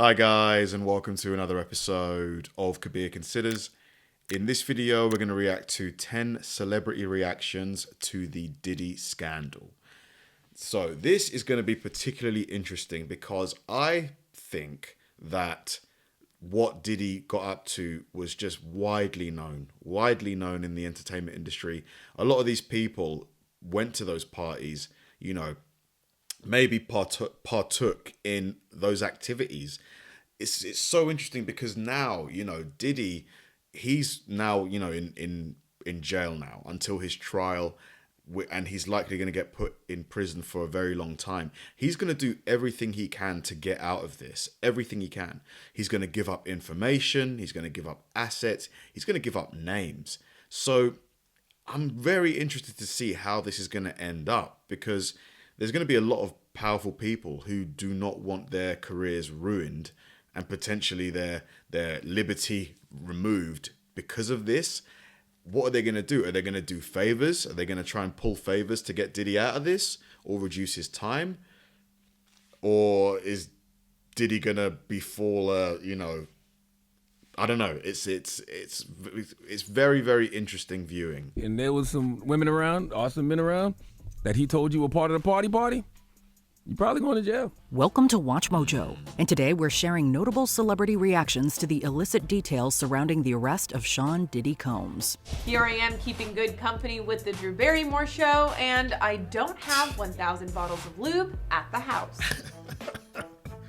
Hi guys, and welcome to another episode of Kabir Considers. In this video, we're going to react to 10 celebrity reactions to the Diddy scandal. So this is going to be particularly interesting because I think that what Diddy got up to was just widely known in the entertainment industry. A lot of these people went to those parties, maybe partook in those activities. It's so interesting because now, Diddy, he's now, in jail now until his trial, and he's likely going to get put in prison for a very long time. He's going to do everything he can to get out of this, everything he can. He's going to give up information, he's going to give up assets, he's going to give up names. So I'm very interested to see how this is going to end up, because there's going to be a lot of powerful people who do not want their careers ruined and potentially their liberty removed because of this. What are they going to do? Are they going to do favors? Are they going to try and pull favors to get Diddy out of this or reduce his time? Or is Diddy going to befall I don't know. It's very, very interesting viewing. And there was some women around, or some men around, that he told you were part of the party, you're probably going to jail. Welcome to Watch Mojo, and today we're sharing notable celebrity reactions to the illicit details surrounding the arrest of Sean Diddy Combs. Here I am keeping good company with the Drew Barrymore show, and I don't have 1,000 bottles of lube at the house.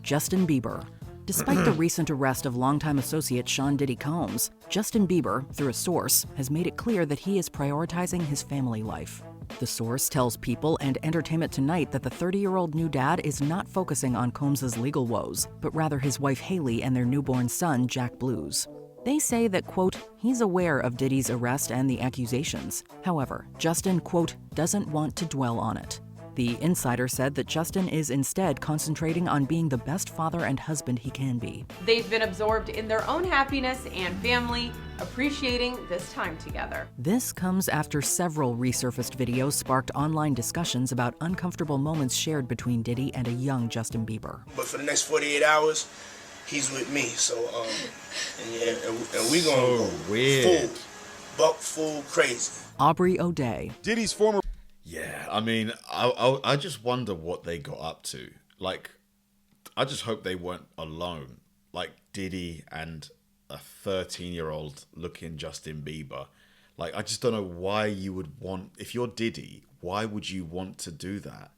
Justin Bieber. Despite the recent arrest of longtime associate Sean Diddy Combs, Justin Bieber, through a source, has made it clear that he is prioritizing his family life. The source tells People and Entertainment Tonight that the 30-year-old new dad is not focusing on Combs' legal woes, but rather his wife Haley and their newborn son, Jack Blues. They say that, quote, he's aware of Diddy's arrest and the accusations. However, Justin, quote, doesn't want to dwell on it. The insider said that Justin is instead concentrating on being the best father and husband he can be. They've been absorbed in their own happiness and family, appreciating this time together. This comes after several resurfaced videos sparked online discussions about uncomfortable moments shared between Diddy and a young Justin Bieber. But for the next 48 hours, he's with me. So, and we gonna go weird. full crazy. Aubrey O'Day. Diddy's former... Yeah, I mean, I just wonder what they got up to. Like, I just hope they weren't alone. Like, Diddy and a 13-year-old looking Justin Bieber. Like, I just don't know why you would want... If you're Diddy, why would you want to do that?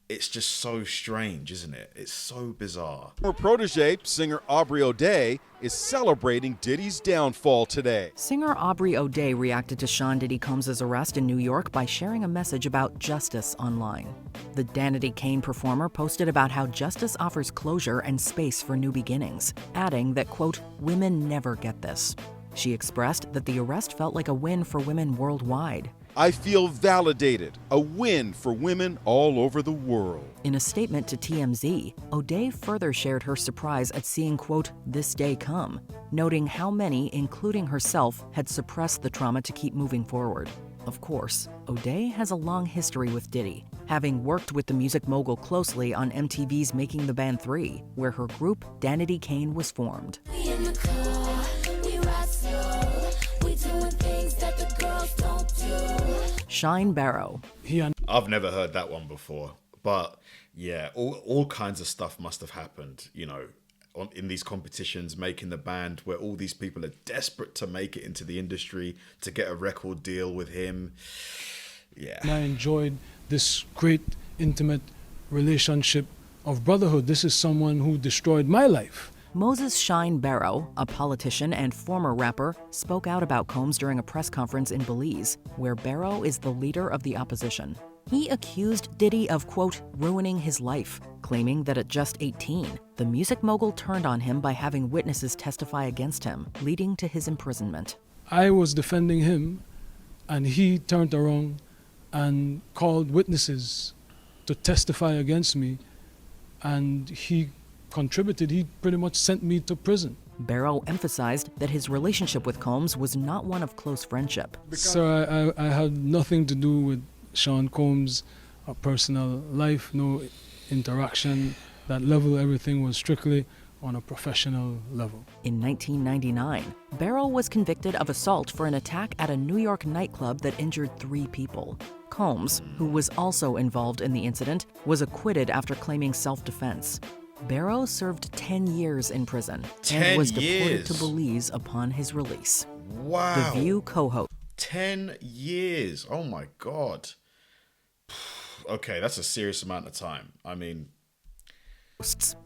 It's just so strange, isn't it? It's so bizarre. Her protege, singer Aubrey O'Day, is celebrating Diddy's downfall today. Singer Aubrey O'Day reacted to Sean Diddy Combs' arrest in New York by sharing a message about justice online. The Danity Kane performer posted about how justice offers closure and space for new beginnings, adding that, quote, women never get this. She expressed that the arrest felt like a win for women worldwide. I feel validated, a win for women all over the world. In a statement to TMZ, O'Day further shared her surprise at seeing, quote, this day come, noting how many, including herself, had suppressed the trauma to keep moving forward. Of course, O'Day has a long history with Diddy, having worked with the music mogul closely on MTV's Making the Band 3, where her group, Danity Kane, was formed. Shyne Barrow. I've never heard that one before. But yeah, all kinds of stuff must have happened, in these competitions, Making the Band, where all these people are desperate to make it into the industry, to get a record deal with him. Yeah. I enjoyed this great, intimate relationship of brotherhood. This is someone who destroyed my life. Moses Shyne Barrow, a politician and former rapper, spoke out about Combs during a press conference in Belize, where Barrow is the leader of the opposition. He accused Diddy of, quote, ruining his life, claiming that at just 18, the music mogul turned on him by having witnesses testify against him, leading to his imprisonment. I was defending him, and he turned around and called witnesses to testify against me, and he contributed. He pretty much sent me to prison. Barrow emphasized that his relationship with Combs was not one of close friendship. So I had nothing to do with Sean Combs' personal life, no interaction, that level. Everything was strictly on a professional level. In 1999, Barrow was convicted of assault for an attack at a New York nightclub that injured 3 people. Combs, who was also involved in the incident, was acquitted after claiming self-defense. Barrow served 10 years in prison and was deported to Belize upon his release. Wow. The View co-host. 10 years. Oh my God. Okay, that's a serious amount of time. I mean,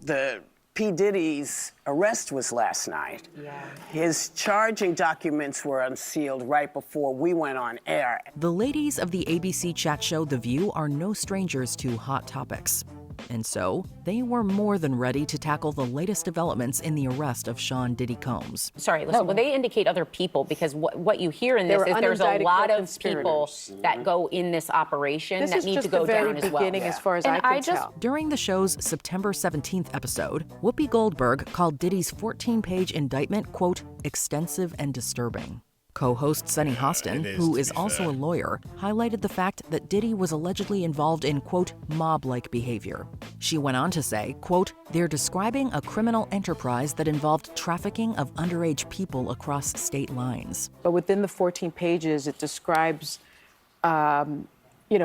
the P. Diddy's arrest was last night. Yeah. His charging documents were unsealed right before we went on air. The ladies of the ABC chat show The View are no strangers to hot topics. And so, they were more than ready to tackle the latest developments in the arrest of Sean Diddy Combs. Sorry, listen, when they indicate other people, because what you hear in this is there's a lot of people that go in this operation that need to go down as well. This is just the very beginning as far as I can tell. During the show's September 17th episode, Whoopi Goldberg called Diddy's 14-page indictment, quote, extensive and disturbing. Co-host Sunny Hostin, who is also a lawyer, highlighted the fact that Diddy was allegedly involved in, quote, mob-like behavior. She went on to say, quote, they're describing a criminal enterprise that involved trafficking of underage people across state lines. But within the 14 pages, it describes,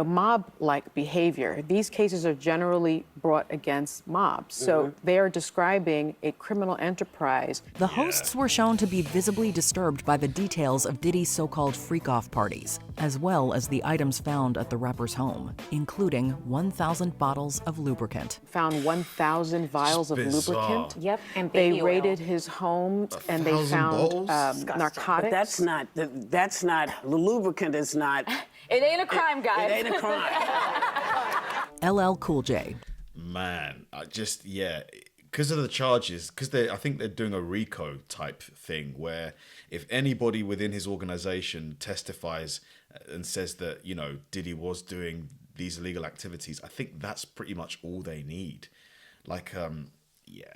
mob-like behavior. These cases are generally brought against mobs. So they are describing a criminal enterprise. The hosts were shown to be visibly disturbed by the details of Diddy's so-called freak-off parties, as well as the items found at the rapper's home, including 1,000 bottles of lubricant. Found 1,000 vials of lubricant. Yep, and they baby raided oil. his home and they found narcotics. But that's not, the lubricant is not. It ain't a crime, guys. It ain't a crime. LL Cool J. Man, because of the charges, because I think they're doing a RICO type thing where if anybody within his organization testifies and says that, Diddy was doing these illegal activities, I think that's pretty much all they need.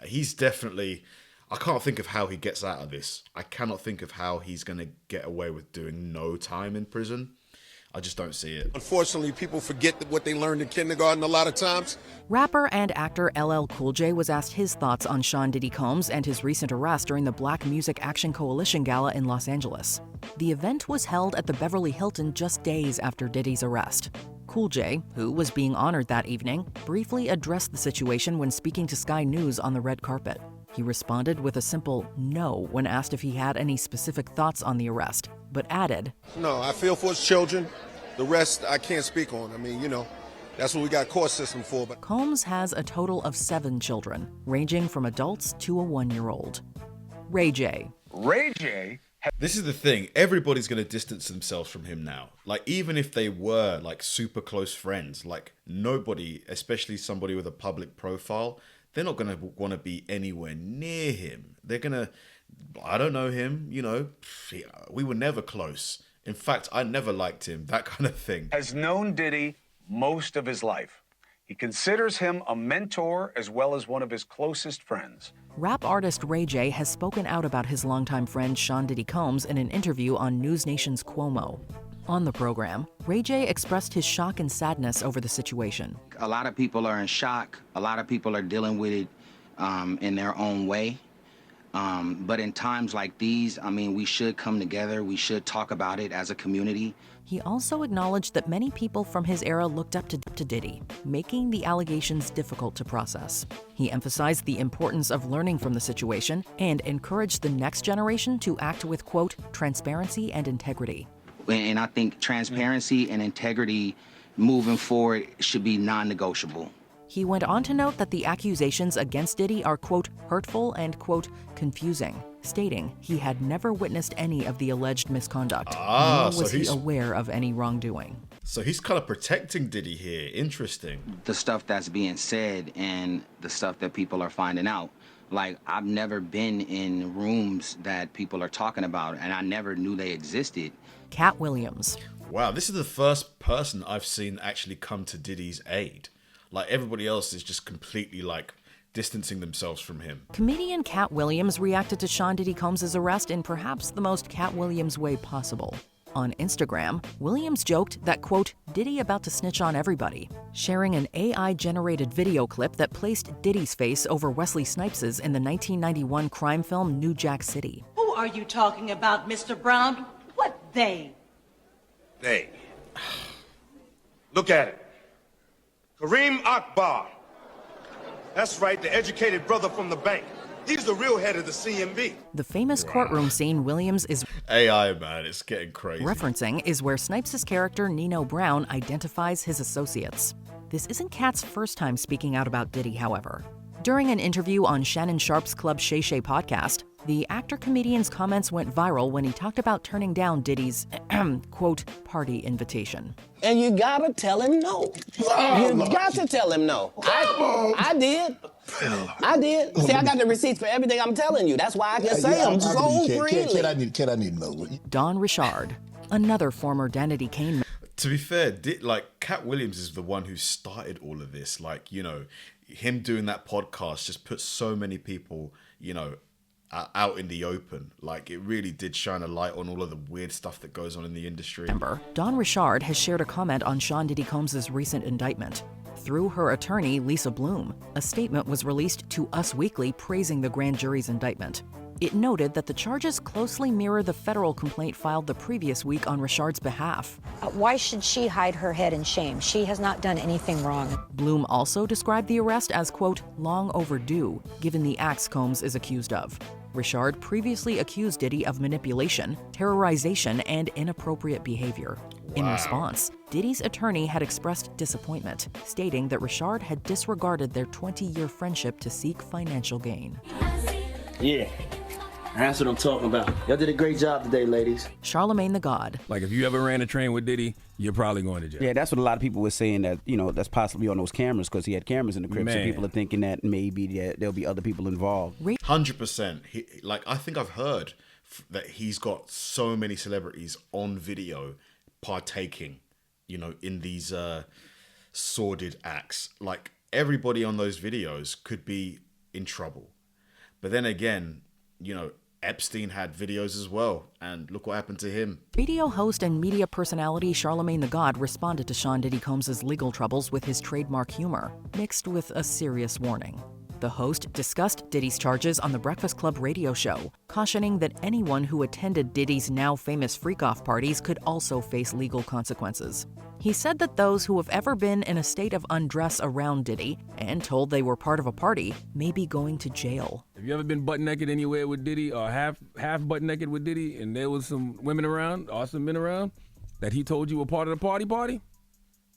He's definitely, I can't think of how he gets out of this. I cannot think of how he's going to get away with doing no time in prison. I just don't see it. Unfortunately, people forget what they learned in kindergarten a lot of times. Rapper and actor LL Cool J was asked his thoughts on Sean Diddy Combs and his recent arrest during the Black Music Action Coalition Gala in Los Angeles. The event was held at the Beverly Hilton just days after Diddy's arrest. Cool J, who was being honored that evening, briefly addressed the situation when speaking to Sky News on the red carpet. He responded with a simple no when asked if he had any specific thoughts on the arrest, but added, No, I feel for his children. The rest I can't speak on. I mean, that's what we got court system for. But Combs has a total of 7 children, ranging from adults to a 1-year-old. Ray J. This is the thing. Everybody's going to distance themselves from him now. Even if they were, super close friends, nobody, especially somebody with a public profile, they're not going to want to be anywhere near him. They're going to, I don't know him, we were never close. In fact, I never liked him, that kind of thing. Has known Diddy most of his life. He considers him a mentor as well as one of his closest friends. Rap artist Ray J has spoken out about his longtime friend Sean Diddy Combs in an interview on News Nation's Cuomo. On the program, Ray J expressed his shock and sadness over the situation. A lot of people are in shock. A lot of people are dealing with it in their own way. But in times like these, we should come together. We should talk about it as a community. He also acknowledged that many people from his era looked up to Diddy, making the allegations difficult to process. He emphasized the importance of learning from the situation and encouraged the next generation to act with, quote, transparency and integrity. And I think transparency and integrity moving forward should be non-negotiable. He went on to note that the accusations against Diddy are, quote, hurtful and, quote, confusing, stating he had never witnessed any of the alleged misconduct, nor was he aware of any wrongdoing. So he's kind of protecting Diddy here. Interesting. The stuff that's being said and the stuff that people are finding out. I've never been in rooms that people are talking about, and I never knew they existed. Katt Williams. Wow, this is the first person I've seen actually come to Diddy's aid. Everybody else is just completely distancing themselves from him. Comedian Katt Williams reacted to Sean Diddy Combs' arrest in perhaps the most Katt Williams way possible. On Instagram, Williams joked that, quote, Diddy about to snitch on everybody, sharing an AI-generated video clip that placed Diddy's face over Wesley Snipes' in the 1991 crime film New Jack City. Who are you talking about, Mr. Brown? What they? They. Look at it. Kareem Akbar. That's right, the educated brother from the bank. He's the real head of the CMB. The famous courtroom scene Williams is AI, man, it's getting crazy. Referencing is where Snipes' character Nino Brown identifies his associates. This isn't Katt's first time speaking out about Diddy, however. During an interview on Shannon Sharp's Club Shay Shay podcast, the actor-comedian's comments went viral when he talked about turning down Diddy's, quote, party invitation. And you gotta tell him no. You got to tell him no. I did. I did. See, I got the receipts for everything I'm teling you. That's why I can say them so freely. Kid, I need to know. Don Richard, another former Danity Kane. To be fair, Katt Williams is the one who started all of this. Like, you know, him doing that podcast just put so many people, you know, out in the open. Like, it really did shine a light on all of the weird stuff that goes on in the industry. Don Richard has shared a comment on Sean Diddy Combs' recent indictment. Through her attorney, Lisa Bloom, a statement was released to Us Weekly praising the grand jury's indictment. It noted that the charges closely mirror the federal complaint filed the previous week on Richard's behalf. Why should she hide her head in shame? She has not done anything wrong. Bloom also described the arrest as, quote, long overdue, given the acts Combs is accused of. Richard previously accused Diddy of manipulation, terrorization, and inappropriate behavior. In response, Diddy's attorney had expressed disappointment, stating that Richard had disregarded their 20-year friendship to seek financial gain. Yeah, that's what I'm talking about. Y'all did a great job today, ladies. Charlamagne the God. Like, if you ever ran a train with Diddy, you're probably going to jail. Yeah, that's what a lot of people were saying, that, you know, that's possibly on those cameras because he had cameras in the crib. Man. So people are thinking that maybe there'll be other people involved. 100%. I think I've heard that he's got so many celebrities on video partaking, you know, in these sordid acts. Like, everybody on those videos could be in trouble. But then again, you know, Epstein had videos as well, and look what happened to him. Radio host and media personality Charlamagne the God responded to Sean Diddy Combs' legal troubles with his trademark humor, mixed with a serious warning. The host discussed Diddy's charges on the Breakfast Club radio show, cautioning that anyone who attended Diddy's now famous freak-off parties could also face legal consequences. He said that those who have ever been in a state of undress around Diddy and told they were part of a party may be going to jail. Have you ever been butt naked anywhere with Diddy, or half butt naked with Diddy, and there was some women around, or some men around, that he told you were part of the party?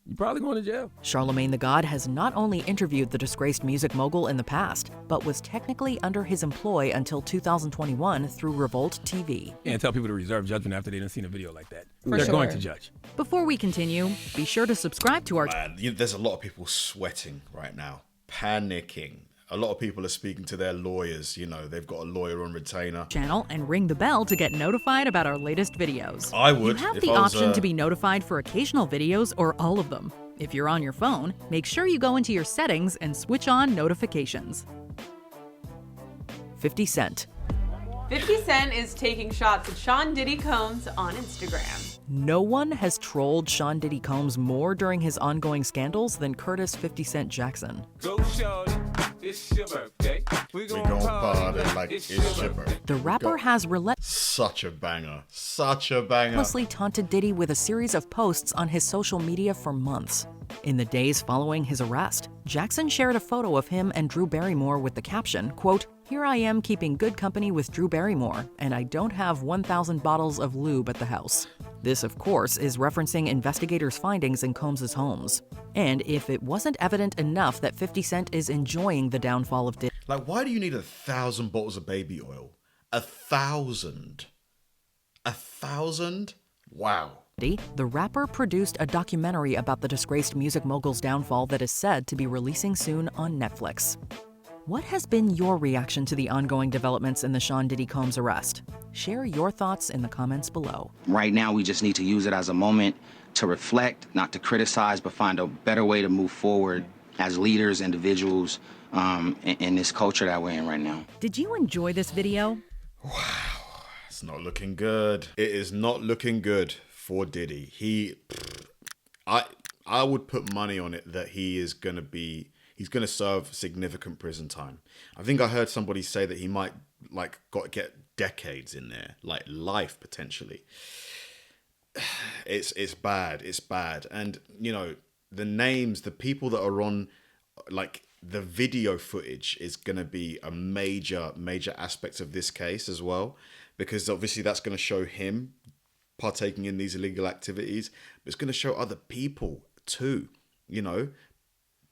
You're probably going to jail. Charlamagne the God has not only interviewed the disgraced music mogul in the past, but was technically under his employ until 2021 through Revolt TV. And tell people to reserve judgment after they didn't see a video like that. For They're sure. going to judge. Before we continue, be sure to subscribe to our There's a lot of people sweating right now, panicking. A lot of people are speaking to their lawyers. You know, they've got a lawyer on retainer. channel and ring the bell to get notified about our latest videos. I would. You have if the I was, option to be notified for occasional videos or all of them. If you're on your phone, make sure you go into your settings and switch on notifications. 50 Cent. 50 Cent is taking shots at Sean Diddy Combs on Instagram. No one has trolled Sean Diddy Combs more during his ongoing scandals than Curtis 50 Cent Jackson. Go shorty, it's your birthday. We gon' party like it's your birthday. The rapper has Such a banger. Such a banger. relentlessly taunted Diddy with a series of posts on his social media for months. In the days following his arrest, Jackson shared a photo of him and Drew Barrymore with the caption, quote, "Here I am keeping good company with Drew Barrymore, and I don't have 1,000 bottles of lube at the house." This, of course, is referencing investigators' findings in Combs' homes. And if it wasn't evident enough that 50 Cent is enjoying the downfall of Diddy, Like, why do you need 1,000 bottles of baby oil? 1,000? 1,000? Wow. the rapper produced a documentary about the disgraced music mogul's downfall that is said to be releasing soon on Netflix. What has been your reaction to the ongoing developments in the Sean Diddy Combs arrest? Share your thoughts in the comments below. Right now, we just need to use it as a moment to reflect, not to criticize, but find a better way to move forward as leaders, individuals, in this culture that we're in right now. Did you enjoy this video? It's not looking good. It is not looking good for Diddy. I would put money on it that he's gonna serve significant prison time. I think I heard somebody say that he might get decades in there, like life potentially. It's bad. It's bad. And you know, the names, the people that are on, like, the video footage is going to be a major aspect of this case as well, because obviously that's going to show him partaking in these illegal activities, but it's going to show other people too, you know,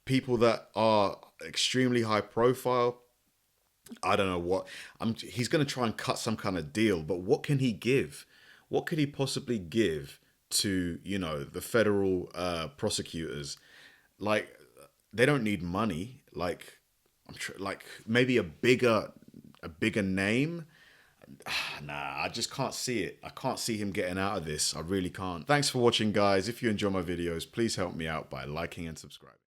people that are extremely high profile. I don't know what he's going to try and cut some kind of deal, but what can he give? What could he possibly give to, you know, the federal prosecutors? Like, they don't need money. Like, like maybe a bigger name. Nah, I just can't see it. I can't see him getting out of this. I really can't. Thanks for watching, guys. If you enjoy my videos, please help me out by liking and subscribing.